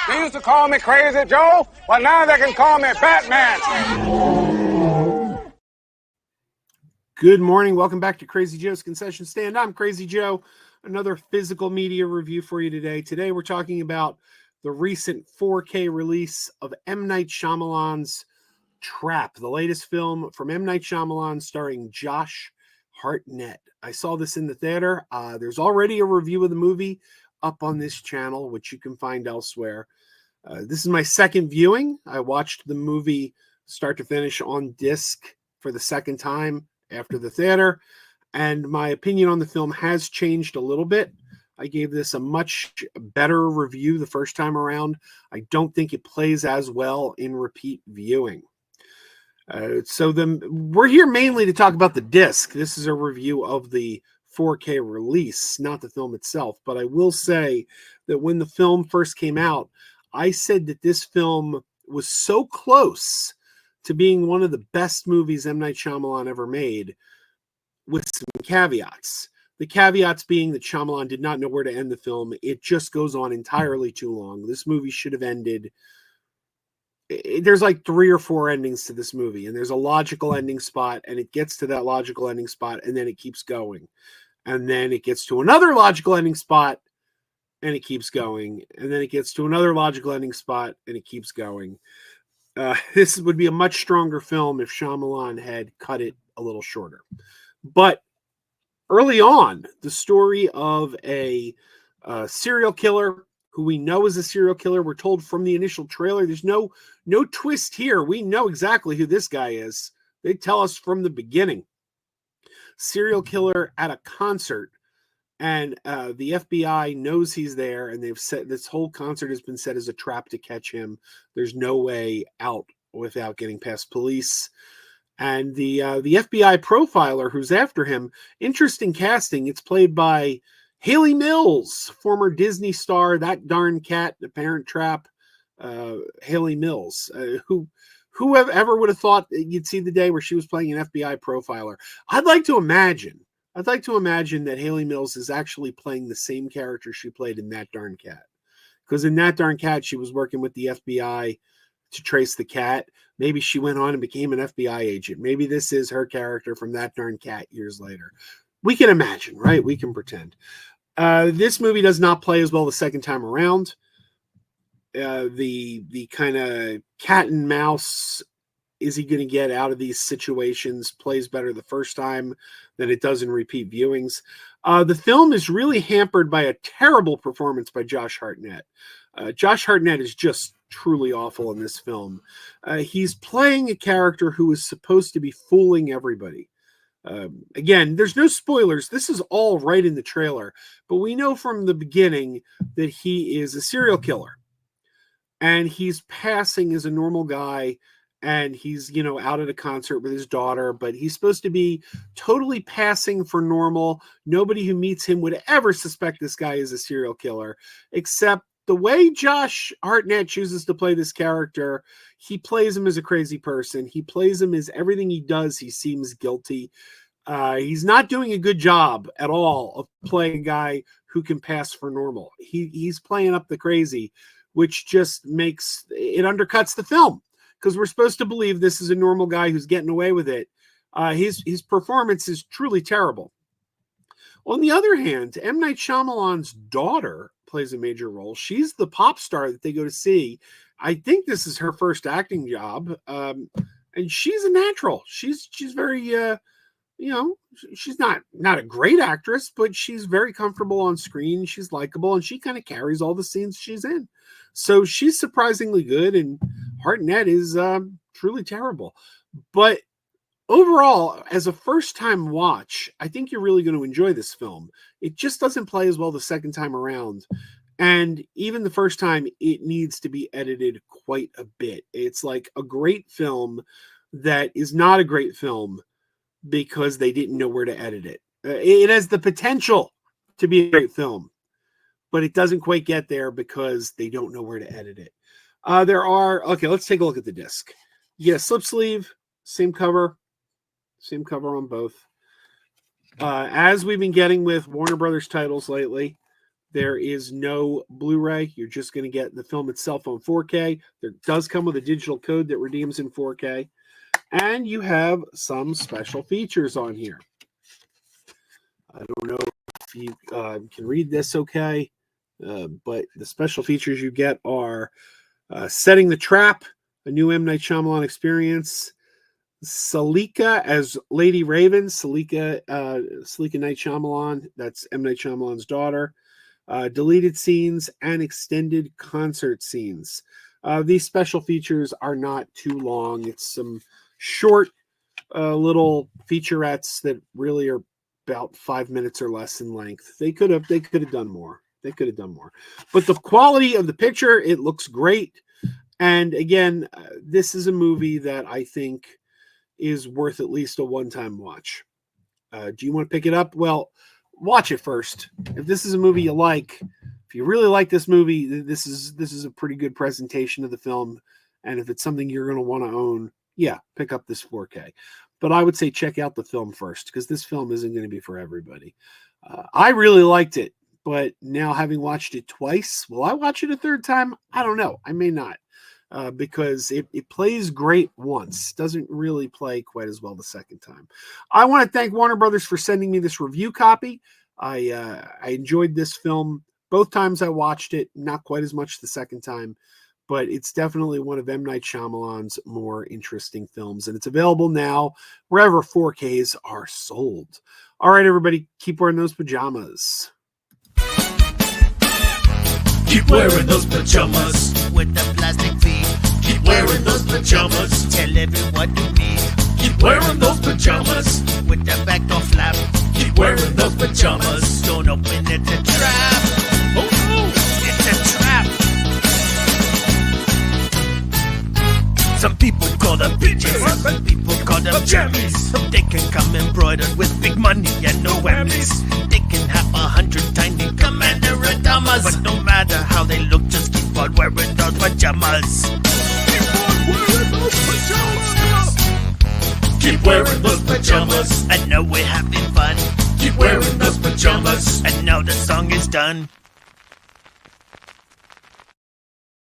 They used to call me Crazy Joe. Well, now they can call me Batman. Good morning. Welcome back to Crazy Joe's Concession Stand. I'm Crazy Joe. Another physical media review for you today. Today we're talking about the recent 4K release of M. Night Shyamalan's Trap, the latest film from M. Night Shyamalan starring Josh Hartnet. I saw this in the theater. There's already a review of the movie up on this channel, which you can find elsewhere. This is my second viewing. I watched the movie start to finish on disc for the second time after the theater, and my opinion on the film has changed a little bit. I gave this a much better review the first time around. I don't think it plays as well in repeat viewing. We're here mainly to talk about the disc. This is a review of the 4K release, not the film itself. But I will say that when the film first came out, I said that this film was so close to being one of the best movies M. Night Shyamalan ever made, with some caveats. The caveats being that Shyamalan did not know where to end the film. It just goes on entirely too long. This movie should have ended. There's like 3 or 4 endings to this movie, and there's a logical ending spot, and it gets to that logical ending spot, and then it keeps going. And then it gets to another logical ending spot, and it keeps going. And then it gets to another logical ending spot, and it keeps going. This would be a much stronger film if Shyamalan had cut it a little shorter. But early on, the story of a serial killer who we know is a serial killer. We're told from the initial trailer. There's no twist here. We know exactly who this guy is. They tell us from the beginning. Serial killer at a concert. And the FBI knows he's there, and they've set this whole concert has been set as a trap to catch him. There's no way out without getting past police. And the FBI profiler who's after him, interesting casting. It's played by Haley Mills, former Disney star, That Darn Cat, The Parent Trap. Haley Mills, whoever would have thought you'd see the day where she was playing an FBI profiler. I'd like to imagine that Haley Mills is actually playing the same character she played in That Darn Cat. Because in That Darn Cat, she was working with the FBI to trace the cat. Maybe she went on and became an FBI agent. Maybe this is her character from That Darn Cat years later. We can imagine, right? We can pretend. This movie does not play as well the second time around. The kind of cat and mouse, is he going to get out of these situations, plays better the first time than it does in repeat viewings. The film is really hampered by a terrible performance by Josh Hartnet. Josh Hartnet is just truly awful in this film. He's playing a character who is supposed to be fooling everybody. Again, there's no spoilers. This is all right in the trailer, but we know from the beginning that he is a serial killer, and he's passing as a normal guy, and he's, out at a concert with his daughter, but he's supposed to be totally passing for normal. Nobody who meets him would ever suspect this guy is a serial killer, except the way Josh Hartnet chooses to play this character. He plays him as a crazy person. He plays him as everything he does, he seems guilty. He's not doing a good job at all of playing a guy who can pass for normal. He's playing up the crazy, which just makes it undercuts the film, because we're supposed to believe this is a normal guy who's getting away with it. His performance is truly terrible. On the other hand, M. Night Shyamalan's daughter plays a major role. She's the pop star that they go to see. I think this is her first acting job, and she's a natural. She's very, she's not a great actress, but she's very comfortable on screen. She's likable, and she kind of carries all the scenes she's in. So she's surprisingly good, and Hartnet is truly terrible. But overall, as a first-time watch, I think you're really going to enjoy this film. It just doesn't play as well the second time around. And even the first time, it needs to be edited quite a bit. It's like a great film that is not a great film because they didn't know where to edit it. It has the potential to be a great film, but it doesn't quite get there because they don't know where to edit it. Let's take a look at the disc. You get a slip sleeve, same cover on both. As we've been getting with Warner Brothers titles lately, There is no Blu-ray. You're just going to get the film itself on 4K. There does come with a digital code that redeems in 4K. And you have some special features on here. I don't know if you can read this okay, but the special features you get are Setting the Trap, a new M. Night Shyamalan experience, Salika as Lady Raven, Salika Night Shyamalan, that's M. Night Shyamalan's daughter, deleted scenes, and extended concert scenes. These special features are not too long. It's some short little featurettes that really are about 5 minutes or less in length. They could have done more. But the quality of the picture, it looks great. And again, this is a movie that I think is worth at least a one-time watch. Do you want to pick it up? Well, watch it first. If this is a movie you like, if you really like this movie, this is a pretty good presentation of the film. And if it's something you're going to want to own, yeah, pick up this 4K. But I would say check out the film first, because this film isn't going to be for everybody. I really liked it, but now having watched it twice, will I watch it a third time? I don't know. I may not, because it plays great once. Doesn't really play quite as well the second time. I want to thank Warner Brothers for sending me this review copy. I enjoyed this film both times I watched it, not quite as much the second time, but it's definitely one of M. Night Shyamalan's more interesting films, and it's available now wherever 4Ks are sold. All right, everybody, keep wearing those pajamas. Keep wearing those pajamas with the plastic feet. Keep wearing those pajamas. Tell everyone you meet. Keep wearing those pajamas with the back door flap. Keep wearing those pajamas. Don't open it, it's a trap. Oh no, it's a trap. Some people call them PJs, some people call them jammies. They can come embroidered with big money and no whammies. They can have 100 tiny commander adamas, but no matter how they look, just keep on wearing those pajamas. Keep on wearing those pajamas. Keep wearing those pajamas. I know we're having fun. Keep wearing those pajamas. And now the song is done.